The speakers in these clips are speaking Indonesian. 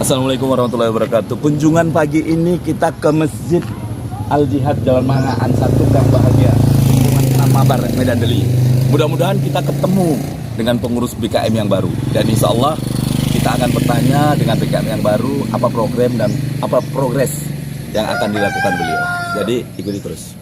Assalamualaikum warahmatullahi wabarakatuh. Kunjungan pagi ini kita ke Masjid Al-Jihad Jalan Mangaan 1 Gang Bahagia, Kunjungan Mabar Medan Deli. Mudah-mudahan kita ketemu dengan pengurus BKM yang baru, dan insya Allah kita akan bertanya dengan BKM yang baru apa program dan apa progres yang akan dilakukan beliau. Jadi ikuti terus.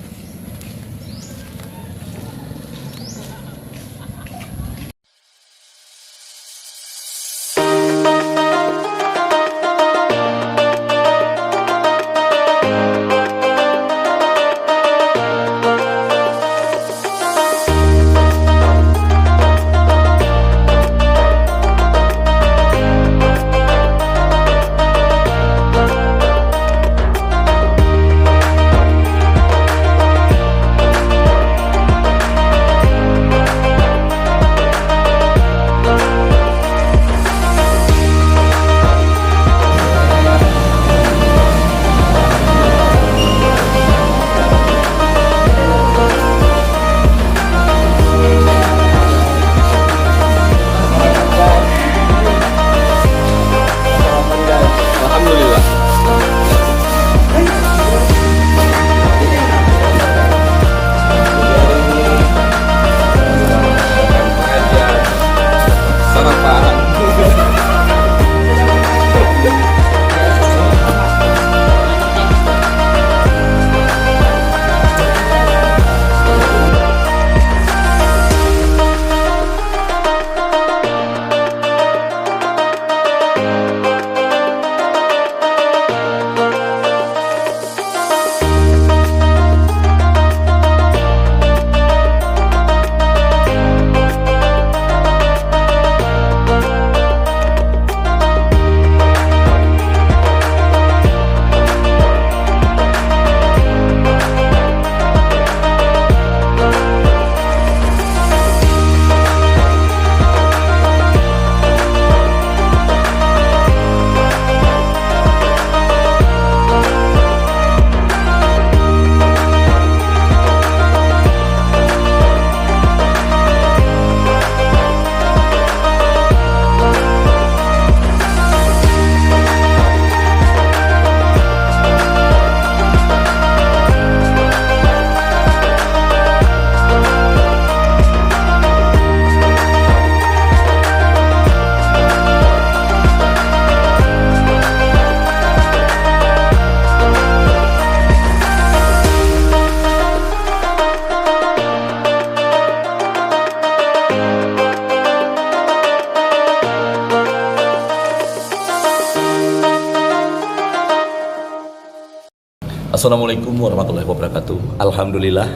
Assalamualaikum warahmatullahi wabarakatuh. Alhamdulillah,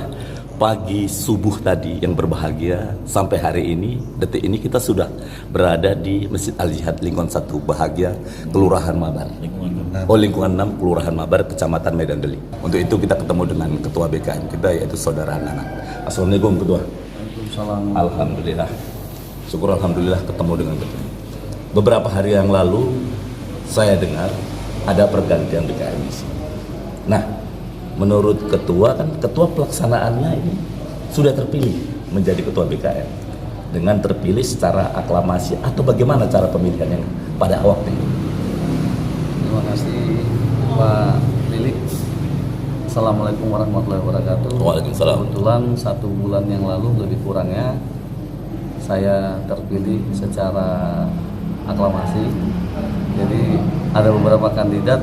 pagi subuh tadi yang berbahagia sampai hari ini, detik ini kita sudah berada di Masjid Al-Jihad Lingkungan 1 Bahagia, Kelurahan Mabar. Lingkungan 6 Kelurahan Mabar, Kecamatan Medan Deli. Untuk itu kita ketemu dengan Ketua BKM kita, yaitu Saudara Nana. Assalamualaikum Ketua. Waalaikumsalam. Alhamdulillah. Syukur alhamdulillah ketemu dengan Ketua. Beberapa hari yang lalu saya dengar ada pergantian BKM di sini. Nah, menurut ketua kan ketua pelaksanaannya ini sudah terpilih menjadi ketua BKM dengan terpilih secara aklamasi atau bagaimana cara pemilihannya pada waktu itu? Terima kasih Pak Lilik. Assalamualaikum warahmatullahi wabarakatuh. Waalaikumsalam. Kebetulan 1 bulan yang lalu lebih kurangnya saya terpilih secara aklamasi. Jadi ada beberapa kandidat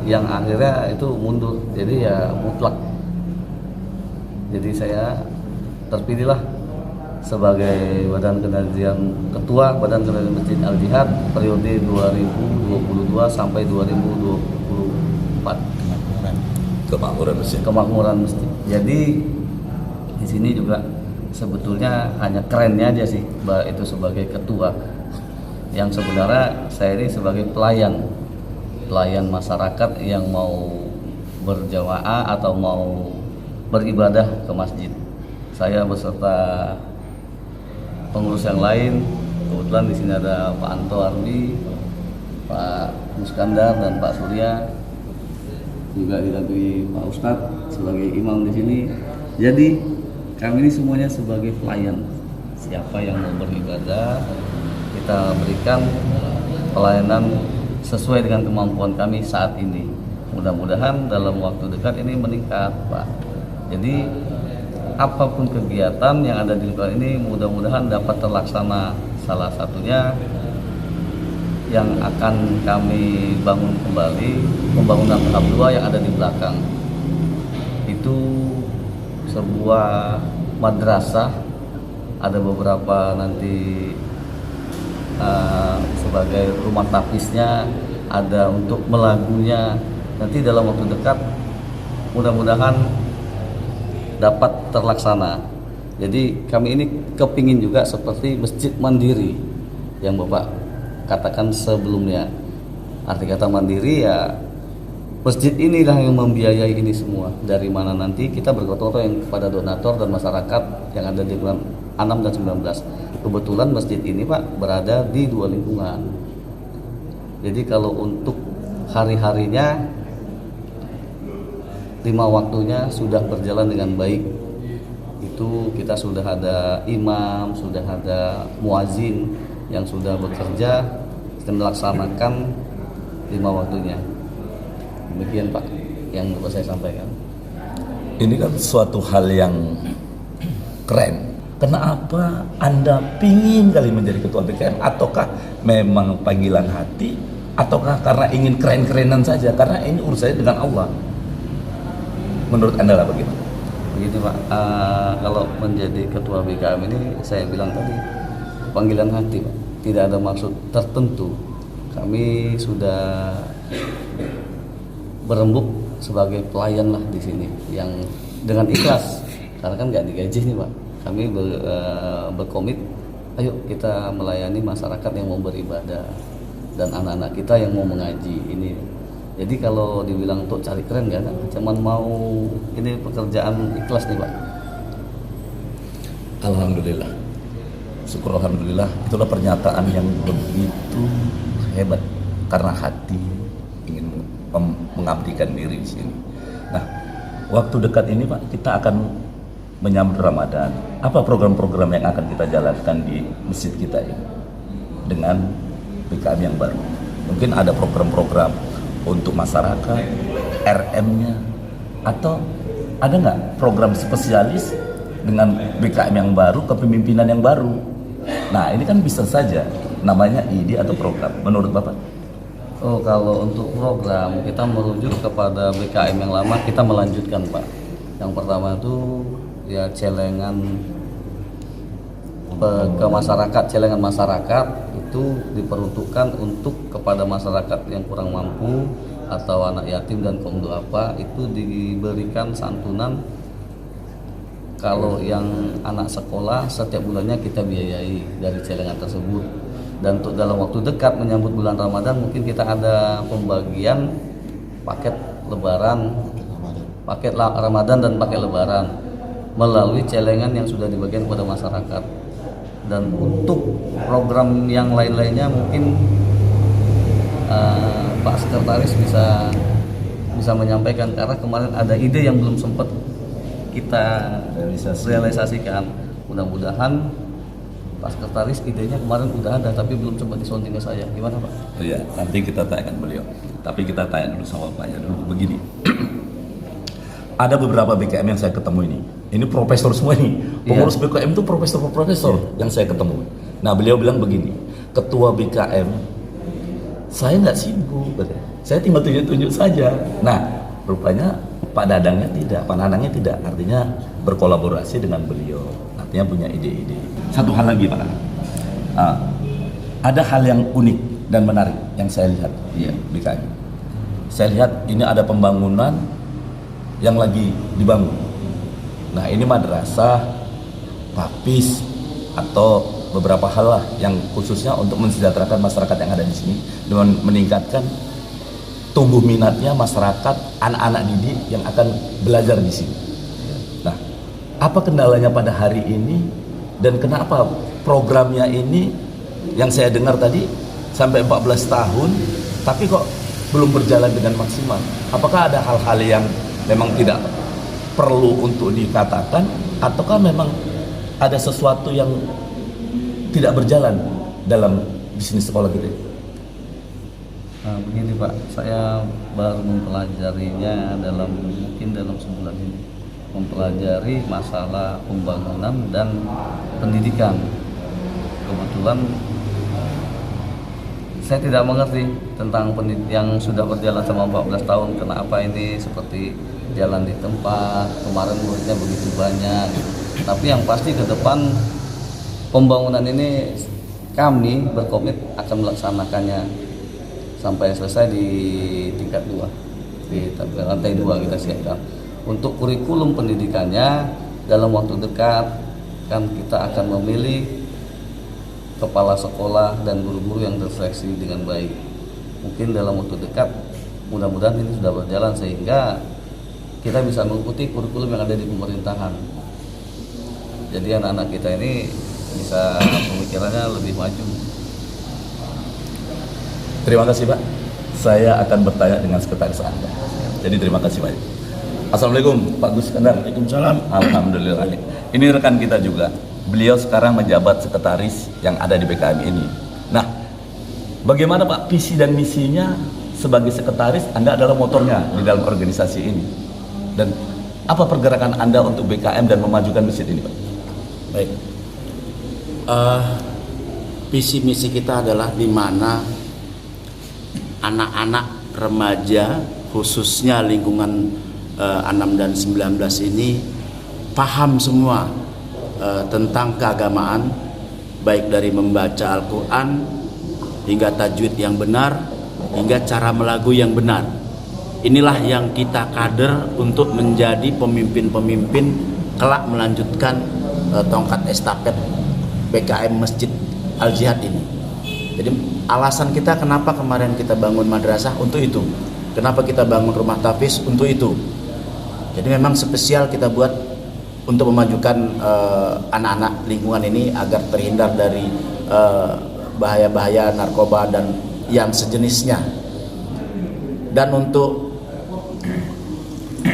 yang akhirnya itu mundur, jadi ya mutlak. Jadi saya terpilihlah sebagai ketua Badan Kendalian Masjid Al-Jihad periode 2022 sampai 2024. Kemakmuran masjid. Jadi di sini juga sebetulnya hanya kerennya aja sih, itu sebagai ketua. Yang sebenarnya saya ini sebagai pelayan masyarakat yang mau berjamaah atau mau beribadah ke masjid. Saya beserta pengurus yang lain, kebetulan di sini ada Pak Anto Arbi, Pak Muskandar dan Pak Surya, juga didampingi Pak Ustadz sebagai imam di sini. Jadi kami ini semuanya sebagai pelayan. Siapa yang mau beribadah, kita berikan pelayanan sesuai dengan kemampuan kami saat ini. Mudah-mudahan dalam waktu dekat ini meningkat, Pak. Jadi apapun kegiatan yang ada di lingkungan ini mudah-mudahan dapat terlaksana. Salah satunya yang akan kami bangun kembali pembangunan tahap 2 yang ada di belakang. Itu sebuah madrasah, ada beberapa nanti sebagai rumah tapisnya, ada untuk melagunya. Nanti dalam waktu dekat mudah-mudahan dapat terlaksana. Jadi kami ini kepingin juga seperti masjid mandiri yang Bapak katakan sebelumnya. Arti kata mandiri ya masjid inilah yang membiayai ini semua. Dari mana nanti kita bergotong-royong kepada donatur dan masyarakat yang ada di bulan 6 dan 19. Kebetulan masjid ini Pak berada di 2 lingkungan. Jadi kalau untuk hari-harinya 5 waktunya sudah berjalan dengan baik. Itu kita sudah ada imam, sudah ada muazin yang sudah bekerja dan melaksanakan 5 waktunya. Demikian Pak yang dapat saya sampaikan. Ini kan suatu hal yang keren. Kenapa Anda pingin kali menjadi ketua BKM? Ataukah memang panggilan hati? Ataukah karena ingin keren-kerenan saja? Karena ini urusannya dengan Allah. Menurut Anda lah bagaimana? Begini Pak, kalau menjadi ketua BKM ini saya bilang tadi panggilan hati Pak. Tidak ada maksud tertentu. Kami sudah berembuk sebagai pelayan lah di sini yang dengan ikhlas. Karena kan nggak digaji nih Pak. Kami berkomit, ayo kita melayani masyarakat yang mau beribadah dan anak-anak kita yang mau mengaji ini. Jadi kalau dibilang untuk cari keren nggak ada, cuman mau ini pekerjaan ikhlas nih Pak. Alhamdulillah, syukur alhamdulillah. Itulah pernyataan yang begitu hebat karena hati ingin mengabdikan diri di sini. Nah, waktu dekat ini Pak, kita akan menyambut Ramadan. Apa program-program yang akan kita jalankan di masjid kita ini dengan BKM yang baru? Mungkin ada program-program untuk masyarakat, RM-nya, atau ada nggak program spesialis dengan BKM yang baru, kepemimpinan yang baru? Nah, ini kan bisa saja namanya ide atau program. Menurut Bapak? Oh, kalau untuk program kita merujuk kepada BKM yang lama, kita melanjutkan Pak. Yang pertama itu ya celengan ke masyarakat, celengan masyarakat itu diperuntukkan untuk kepada masyarakat yang kurang mampu atau anak yatim dan kaum duafa, itu diberikan santunan. Kalau yang anak sekolah setiap bulannya kita biayai dari celengan tersebut. Dan untuk dalam waktu dekat menyambut bulan Ramadan mungkin kita ada pembagian paket lebaran, paket Ramadan dan paket lebaran melalui celengan yang sudah dibagikan kepada masyarakat. Dan untuk program yang lain-lainnya mungkin Pak Sekretaris bisa menyampaikan, karena kemarin ada ide yang belum sempat kita realisasikan. Mudah-mudahan Pak Sekretaris idenya kemarin udah ada tapi belum sempat disonting ke saya. Gimana Pak? Iya, nanti kita tanyakan beliau. Tapi kita tanya dulu sama Bapaknya dulu. Begini, ada beberapa BKM yang saya ketemu ini. Ini profesor semua ini. Pengurus BKM itu profesor-profesor yang saya ketemu. Nah, beliau bilang begini, ketua BKM, saya nggak sibuk, saya tinggal tunjuk-tunjuk saja. Nah, rupanya Pak Dadangnya tidak, Pak Nanangnya tidak. Artinya berkolaborasi dengan beliau. Artinya punya ide-ide. Satu hal lagi Pak Nanang. Ada hal yang unik dan menarik yang saya lihat di BKM. Saya lihat ini ada pembangunan yang lagi dibangun. Nah, ini madrasah, tapis, atau beberapa hal lah yang khususnya untuk mensejahterakan masyarakat yang ada di sini dengan meningkatkan tumbuh minatnya masyarakat, anak-anak didik yang akan belajar di sini. Nah, apa kendalanya pada hari ini dan kenapa programnya ini yang saya dengar tadi sampai 14 tahun tapi kok belum berjalan dengan maksimal? Apakah ada hal-hal yang memang tidak perlu untuk dikatakan, ataukah memang ada sesuatu yang tidak berjalan dalam bisnis sekolah kita? Nah, begini Pak, saya baru mempelajarinya mungkin dalam sebulan ini, mempelajari masalah pembangunan dan pendidikan. Kebetulan saya tidak mengerti tentang yang sudah berjalan selama 14 tahun, kenapa ini seperti jalan di tempat, kemarin muridnya begitu banyak. Tapi yang pasti ke depan pembangunan ini kami berkomit akan melaksanakannya sampai selesai di tingkat 2, di lantai 2 kita siapkan. Untuk kurikulum pendidikannya dalam waktu dekat kan kita akan memilih kepala sekolah dan guru-guru yang terseleksi dengan baik. Mungkin dalam waktu dekat, mudah-mudahan ini sudah berjalan sehingga kita bisa mengikuti kurikulum yang ada di pemerintahan. Jadi anak-anak kita ini bisa pemikirannya lebih maju. Terima kasih Pak. Saya akan bertanya dengan sekretaris Anda. Jadi terima kasih banyak. Assalamualaikum Pak Gus Kandar. Waalaikumsalam. Alhamdulillah. Ini rekan kita juga. Beliau sekarang menjabat sekretaris yang ada di BKM ini. Nah, bagaimana Pak visi dan misinya sebagai sekretaris? Anda adalah motornya di dalam organisasi ini. Dan apa pergerakan Anda untuk BKM dan memajukan masjid ini Pak? Baik. Visi misi kita adalah di mana anak-anak remaja khususnya lingkungan 6 dan 19 ini paham semua tentang keagamaan, baik dari membaca Al-Quran hingga tajwid yang benar, hingga cara melagu yang benar. Inilah yang kita kader untuk menjadi pemimpin-pemimpin kelak melanjutkan tongkat estafet BKM Masjid Al-Jihad ini. Jadi alasan kita kenapa kemarin kita bangun madrasah untuk itu, kenapa kita bangun rumah tahfiz untuk itu. Jadi memang spesial kita buat untuk memajukan anak-anak lingkungan ini agar terhindar dari bahaya-bahaya narkoba dan yang sejenisnya. Dan untuk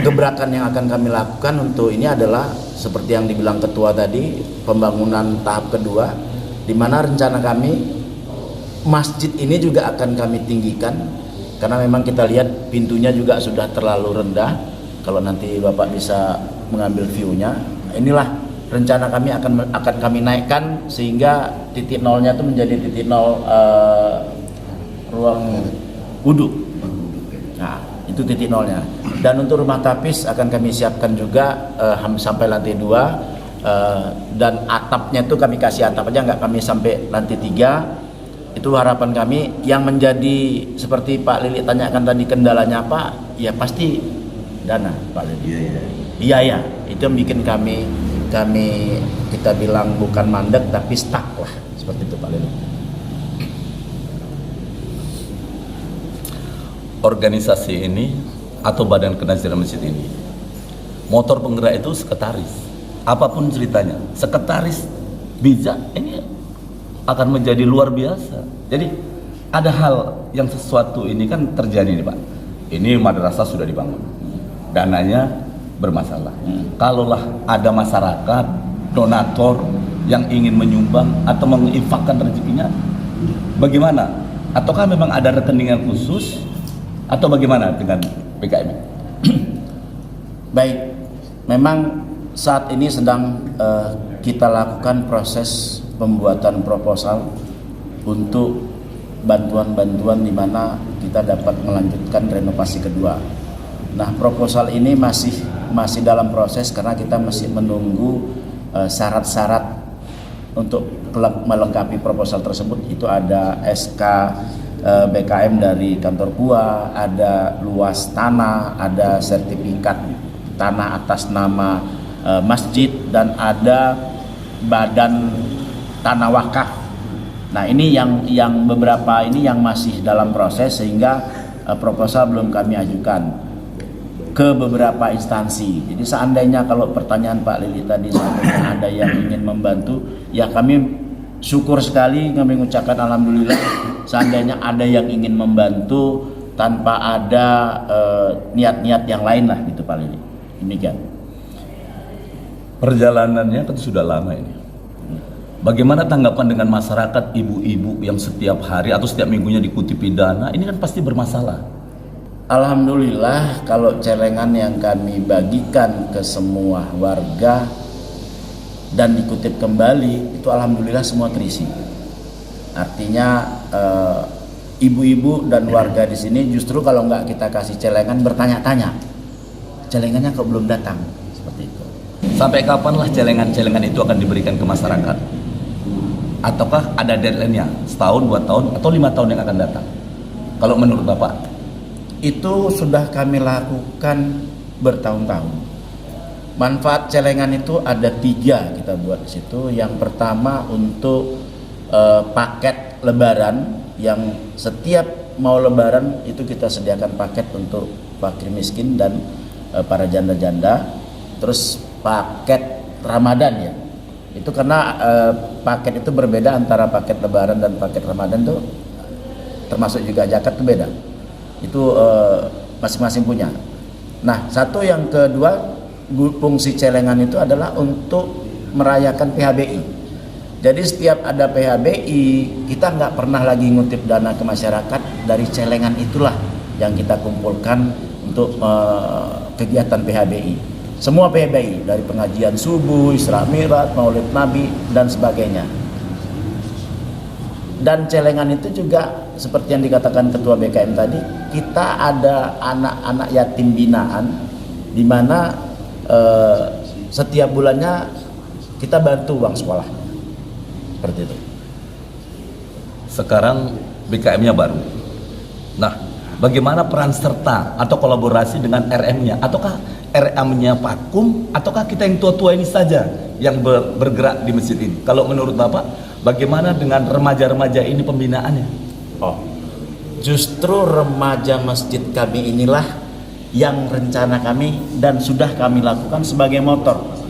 gebrakan yang akan kami lakukan untuk ini adalah seperti yang dibilang ketua tadi, pembangunan tahap kedua, di mana rencana kami masjid ini juga akan kami tinggikan karena memang kita lihat pintunya juga sudah terlalu rendah. Kalau nanti Bapak bisa mengambil view-nya, inilah rencana kami akan kami naikkan sehingga titik nolnya itu menjadi titik nol ruang wudhu. Nah, itu titik nolnya. Dan untuk rumah tapis akan kami siapkan juga sampai lantai 2 dan atapnya itu kami kasih atap aja, nggak kami sampai lantai 3. Itu harapan kami. Yang menjadi seperti Pak Lili tanyakan tadi kendalanya apa, ya pasti dana Pak Lili. Biaya itu yang bikin kami kita bilang bukan mandek tapi stuck lah, seperti itu Pak Lili. Organisasi ini atau badan kenaziran masjid ini, motor penggerak itu sekretaris. Apapun ceritanya, sekretaris bijak ini akan menjadi luar biasa. Jadi ada hal yang sesuatu ini kan terjadi nih Pak. Ini madrasah sudah dibangun, dananya bermasalah. Kalaulah ada masyarakat donatur yang ingin menyumbang atau menginfakkan rezekinya, bagaimana? Ataukah memang ada rekening yang khusus atau bagaimana dengan BKM? Baik, memang saat ini sedang kita lakukan proses pembuatan proposal untuk bantuan-bantuan di mana kita dapat melanjutkan renovasi kedua. Nah, proposal ini masih dalam proses karena kita masih menunggu syarat-syarat untuk melengkapi proposal tersebut. Itu ada SK BKM dari kantor KUA, ada luas tanah, ada sertifikat tanah atas nama masjid, dan ada badan tanah wakaf. Nah, ini yang beberapa ini yang masih dalam proses sehingga proposal belum kami ajukan ke beberapa instansi. Jadi seandainya kalau pertanyaan Pak Lili tadi seandainya ada yang ingin membantu, ya kami syukur sekali, kami mengucapkan alhamdulillah. Seandainya ada yang ingin membantu tanpa ada niat-niat yang lain lah gitu Pak Lili. Demikian. Perjalanannya kan sudah lama ini. Bagaimana tanggapan dengan masyarakat ibu-ibu yang setiap hari atau setiap minggunya dikutipi dana? Ini kan pasti bermasalah. Alhamdulillah kalau celengan yang kami bagikan ke semua warga dan dikutip kembali itu alhamdulillah semua terisi. Artinya ibu-ibu dan warga di sini justru kalau nggak kita kasih celengan bertanya-tanya, celengannya kok belum datang, seperti itu. Sampai kapanlah celengan-celengan itu akan diberikan ke masyarakat? Ataukah ada deadline-nya? Setahun, 2 tahun, atau 5 tahun yang akan datang? Kalau menurut Bapak? Itu sudah kami lakukan bertahun-tahun. Manfaat celengan itu ada 3 kita buat di situ. Yang pertama untuk paket lebaran, yang setiap mau lebaran itu kita sediakan paket untuk fakir miskin dan para janda-janda. Terus paket Ramadan ya. Itu karena paket itu berbeda antara paket lebaran dan paket Ramadan tuh, termasuk juga zakat itu beda. Itu masing-masing punya. Nah, satu yang kedua fungsi celengan itu adalah untuk merayakan PHBI. Jadi setiap ada PHBI kita nggak pernah lagi ngutip dana ke masyarakat, dari celengan itulah yang kita kumpulkan untuk kegiatan PHBI. Semua PHBI dari pengajian subuh, Isra Mi'raj, Maulid Nabi dan sebagainya. Dan celengan itu juga seperti yang dikatakan Ketua BKM tadi, kita ada anak-anak yatim binaan di mana setiap bulannya kita bantu uang sekolah. Seperti itu. Sekarang BKM-nya baru. Nah, bagaimana peran serta atau kolaborasi dengan RM-nya? Ataukah RM-nya vakum? Ataukah kita yang tua-tua ini saja yang bergerak di masjid ini? Kalau menurut Bapak, bagaimana dengan remaja-remaja ini pembinaannya? Oh, justru remaja masjid kami inilah yang rencana kami dan sudah kami lakukan sebagai motor.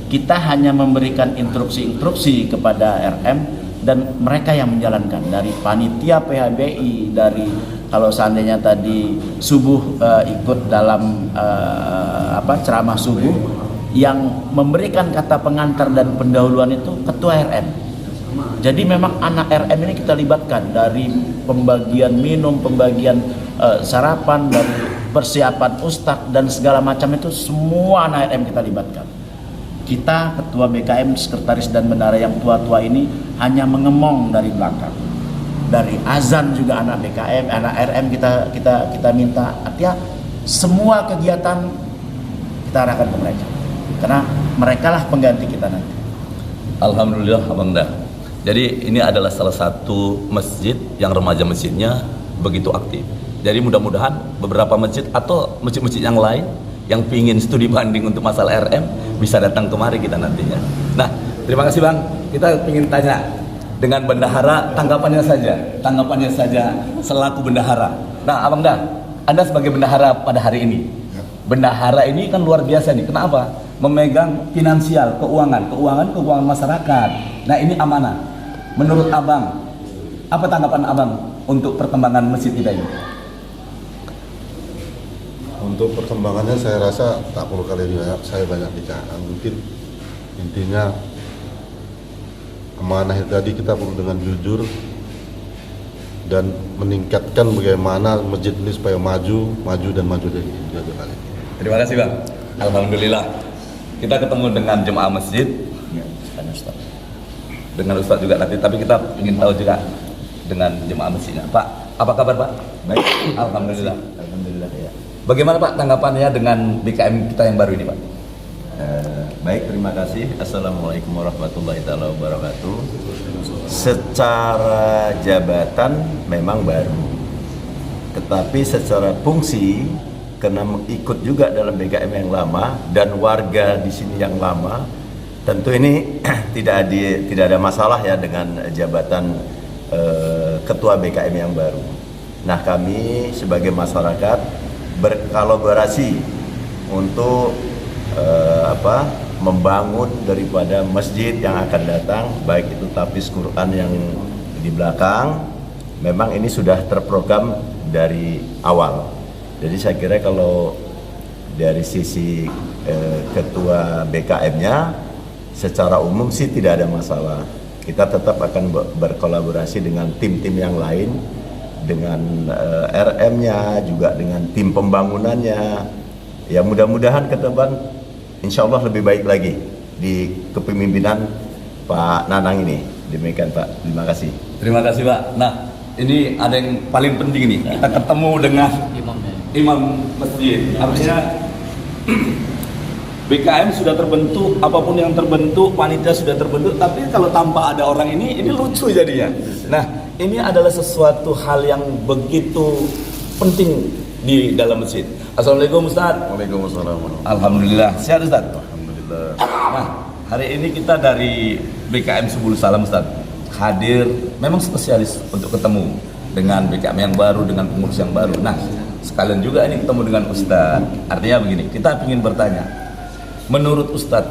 Kita hanya memberikan instruksi-instruksi kepada RM dan mereka yang menjalankan, dari panitia PHBI, dari kalau seandainya tadi subuh ikut dalam ceramah subuh, yang memberikan kata pengantar dan pendahuluan itu ketua RM. Jadi memang anak RM ini kita libatkan dari pembagian minum, pembagian sarapan, dari persiapan ustadz dan segala macam itu semua anak RM kita libatkan. Kita ketua BKM, sekretaris dan bendahara yang tua-tua ini hanya mengemong dari belakang. Dari azan juga anak BKM, anak RM kita minta. Artinya semua kegiatan kita arahkan ke mereka, karena mereka lah pengganti kita nanti. Alhamdulillah Abang Dah. Jadi ini adalah salah satu masjid yang remaja masjidnya begitu aktif. Jadi mudah-mudahan beberapa masjid atau masjid-masjid yang lain yang pingin studi banding untuk masalah RM bisa datang kemari kita nantinya. Nah, terima kasih Bang. Kita ingin tanya dengan bendahara tanggapannya saja selaku bendahara. Nah, Abang Dah, Anda sebagai bendahara pada hari ini. Bendahara ini kan luar biasa nih. Kenapa? Memegang finansial, keuangan masyarakat. Nah, ini amanah. Menurut Abang, apa tanggapan Abang untuk perkembangan masjid kita ini? Untuk perkembangannya saya rasa tak perlu saya banyak bicara. Mungkin intinya amanah tadi kita perlu dengan jujur dan meningkatkan bagaimana masjid ini supaya maju dari jatuh kali. Terima kasih Bang. Alhamdulillah kita ketemu dengan jemaah masjid, dengan Ustadz juga nanti. Tapi kita ingin tahu juga dengan jemaah masjidnya. Pak, apa kabar Pak? Baik. Alhamdulillah. Alhamdulillah ya. Bagaimana Pak tanggapannya dengan BKM kita yang baru ini Pak? Baik, terima kasih. Assalamualaikum warahmatullahi wabarakatuh. Secara jabatan memang baru, tetapi secara fungsi karena ikut juga dalam BKM yang lama dan warga di sini yang lama, tentu ini tidak ada masalah ya dengan jabatan ketua BKM yang baru. Nah, kami sebagai masyarakat berkolaborasi untuk membangun daripada masjid yang akan datang, baik itu tapis Quran yang di belakang. Memang ini sudah terprogram dari awal. Jadi saya kira kalau dari sisi ketua BKM-nya secara umum sih tidak ada masalah. Kita tetap akan berkolaborasi dengan tim-tim yang lain, dengan RM-nya, juga dengan tim pembangunannya. Ya mudah-mudahan ke depan insya Allah lebih baik lagi di kepemimpinan Pak Nanang ini. Demikian Pak, terima kasih. Terima kasih Pak. Nah, ini ada yang paling penting nih. Kita ketemu dengan imam masjid. Artinya BKM sudah terbentuk, apapun yang terbentuk, panitia sudah terbentuk, tapi kalau tanpa ada orang ini lucu jadinya. Nah, ini adalah sesuatu hal yang begitu penting di dalam masjid. Assalamualaikum Ustaz. Waalaikumsalam. Alhamdulillah. Sehat Ustaz? Alhamdulillah. Nah, hari ini kita dari BKM Subul Salam Ustaz hadir memang spesialis untuk ketemu dengan BKM yang baru, dengan pengurus yang baru. Nah, sekalian juga ini ketemu dengan Ustaz. Artinya begini, kita ingin bertanya, menurut Ustaz,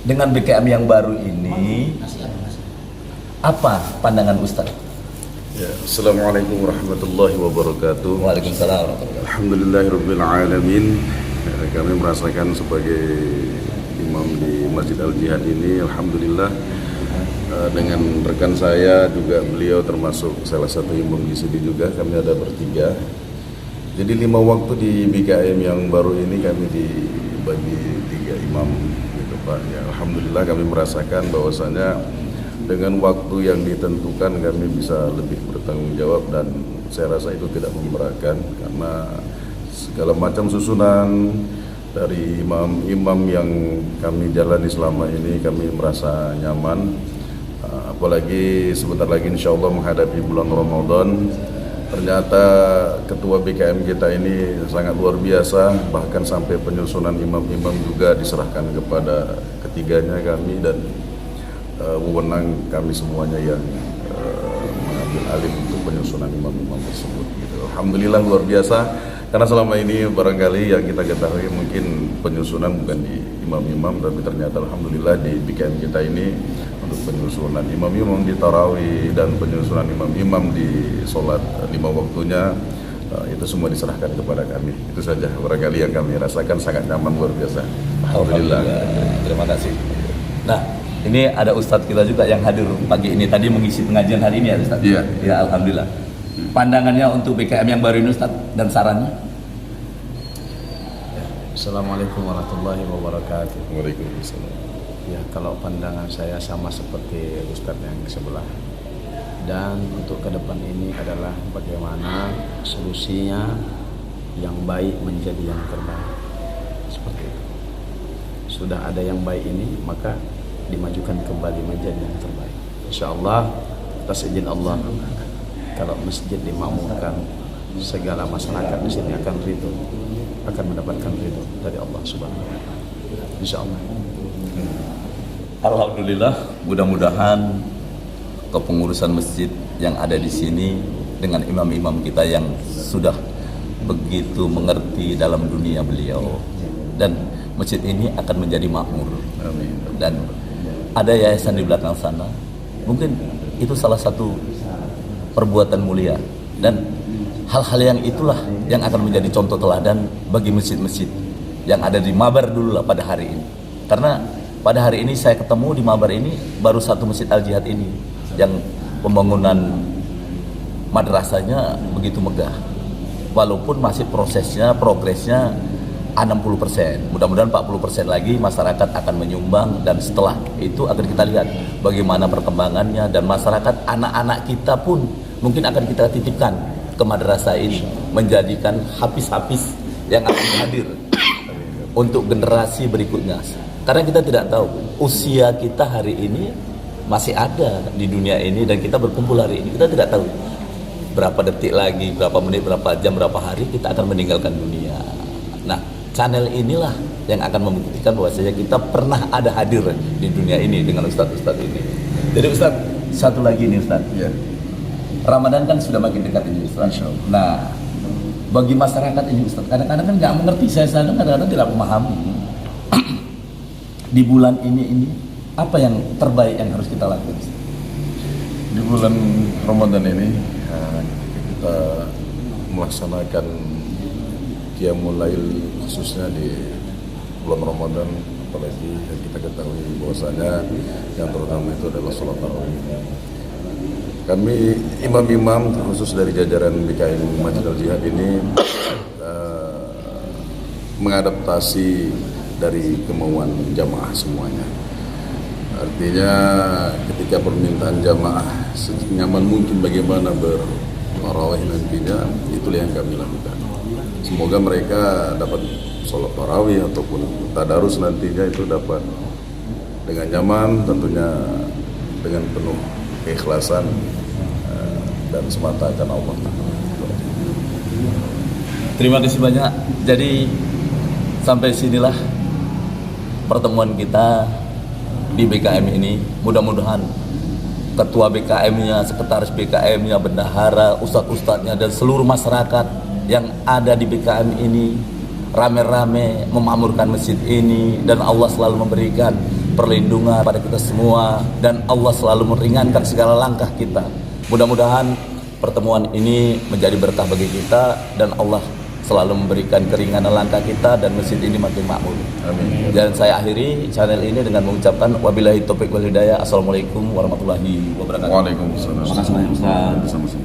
dengan BKM yang baru ini, apa pandangan Ustaz? Ya, Assalamualaikum warahmatullahi wabarakatuh. Waalaikumsalam warahmatullahi wabarakatuh. Alhamdulillahirabbil alamin. Kami merasakan sebagai imam di Masjid Al-Jihad ini, alhamdulillah, dengan rekan saya juga, beliau termasuk salah satu imam di sini juga, kami ada bertiga. Jadi 5 waktu di BKM yang baru ini kami dibagi 3 imam gitu Pak. Ya, alhamdulillah kami merasakan bahwasanya dengan waktu yang ditentukan kami bisa lebih bertanggung jawab, dan saya rasa itu tidak memberatkan karena segala macam susunan dari imam-imam yang kami jalani selama ini kami merasa nyaman. Apalagi sebentar lagi insya Allah menghadapi bulan Ramadan, ternyata ketua BKM kita ini sangat luar biasa, bahkan sampai penyusunan imam-imam juga diserahkan kepada ketiganya kami, dan wewenang kami semuanya yang mengambil alih untuk penyusunan imam-imam tersebut gitu. Alhamdulillah luar biasa, karena selama ini barangkali yang kita ketahui mungkin penyusunan bukan di imam-imam, tapi ternyata alhamdulillah di BKM kita ini untuk penyusunan imam-imam di tarawih dan penyusunan imam-imam di sholat 5 waktunya, itu semua diserahkan kepada kami. Itu saja barangkali yang kami rasakan, sangat nyaman, luar biasa. Alhamdulillah. Terima kasih. Nah, ini ada Ustadz kita juga yang hadir pagi ini, tadi mengisi pengajian hari ini ya Ustadz? Iya. Ya, alhamdulillah. Pandangannya untuk BKM yang baru ini Ustadz dan sarannya? Assalamualaikum warahmatullahi wabarakatuh. Waalaikumsalam. Ya, kalau pandangan saya sama seperti Ustadz yang sebelah. Dan untuk ke depan ini adalah bagaimana solusinya yang baik menjadi yang terbaik. Seperti itu. Sudah ada yang baik ini, maka dimajukan kembali menjadi yang terbaik. Insyaallah atas izin Allah, kalau masjid dimakmurkan, segala masyarakat di sini akan ridho, akan mendapatkan ridho dari Allah Subhanahu wa taala. Insyaallah. Alhamdulillah, mudah-mudahan kepengurusan masjid yang ada di sini dengan imam-imam kita yang sudah begitu mengerti dalam dunia beliau, dan masjid ini akan menjadi makmur. Amin. Dan ada yayasan di belakang sana, mungkin itu salah satu perbuatan mulia, dan hal-hal yang itulah yang akan menjadi contoh teladan bagi masjid-masjid yang ada di Mabar dulu lah pada hari ini. Karena pada hari ini saya ketemu di Mabar ini baru satu Masjid Al-Jihad ini yang pembangunan madrasahnya begitu megah, walaupun masih progresnya 60%. Mudah-mudahan 40% lagi masyarakat akan menyumbang, dan setelah itu akan kita lihat bagaimana perkembangannya, dan masyarakat, anak-anak kita pun mungkin akan kita titipkan ke madrasah ini, menjadikan hafiz-hafiz yang akan hadir untuk generasi berikutnya. Karena kita tidak tahu usia kita hari ini masih ada di dunia ini, dan kita berkumpul hari ini, kita tidak tahu berapa detik lagi, berapa menit, berapa jam, berapa hari kita akan meninggalkan dunia. Nah, channel inilah yang akan membuktikan bahwasanya kita pernah ada hadir di dunia ini dengan ustadz-ustadz ini. Jadi Ustadz, satu lagi nih Ustadz. Ya. Ramadan kan sudah makin dekat ini Ustadz. Nah, bagi masyarakat ini Ustadz, kadang-kadang kan nggak mengerti, saya kadang-kadang tidak memahami. Di bulan ini apa yang terbaik yang harus kita lakukan? Di bulan Ramadan ini kita melaksanakan Qiyamul Lail, khususnya di bulan Ramadan, apalagi yang kita ketahui bahwasanya yang terutama itu adalah sholat tarawih. Kami imam-imam khusus dari jajaran BKM Masjid Al-Jihad ini mengadaptasi dari kemauan jamaah semuanya. Artinya ketika permintaan jamaah senyaman mungkin bagaimana bertarawih nantinya, itulah yang kami lakukan. Semoga mereka dapat sholat tarawih ataupun tadarus nantinya itu dapat dengan nyaman, tentunya dengan penuh keikhlasan dan semata karena Allah. Terima kasih banyak. Jadi sampai sinilah pertemuan kita di BKM ini. Mudah-mudahan ketua BKM-nya, sekretaris BKM-nya, bendahara, ustadz-ustadznya dan seluruh masyarakat yang ada di BKM ini rame-rame memakmurkan masjid ini, dan Allah selalu memberikan perlindungan pada kita semua, dan Allah selalu meringankan segala langkah kita. Mudah-mudahan pertemuan ini menjadi berkah bagi kita, dan Allah selalu memberikan keringanan langkah kita dan masjid ini makin makmur. Amin. Dan saya akhiri channel ini dengan mengucapkan wabillahi taufiq wal hidayah. Assalamualaikum warahmatullahi wabarakatuh. Waalaikumsalam. Terima kasih banyak Ustaz. Sama-sama.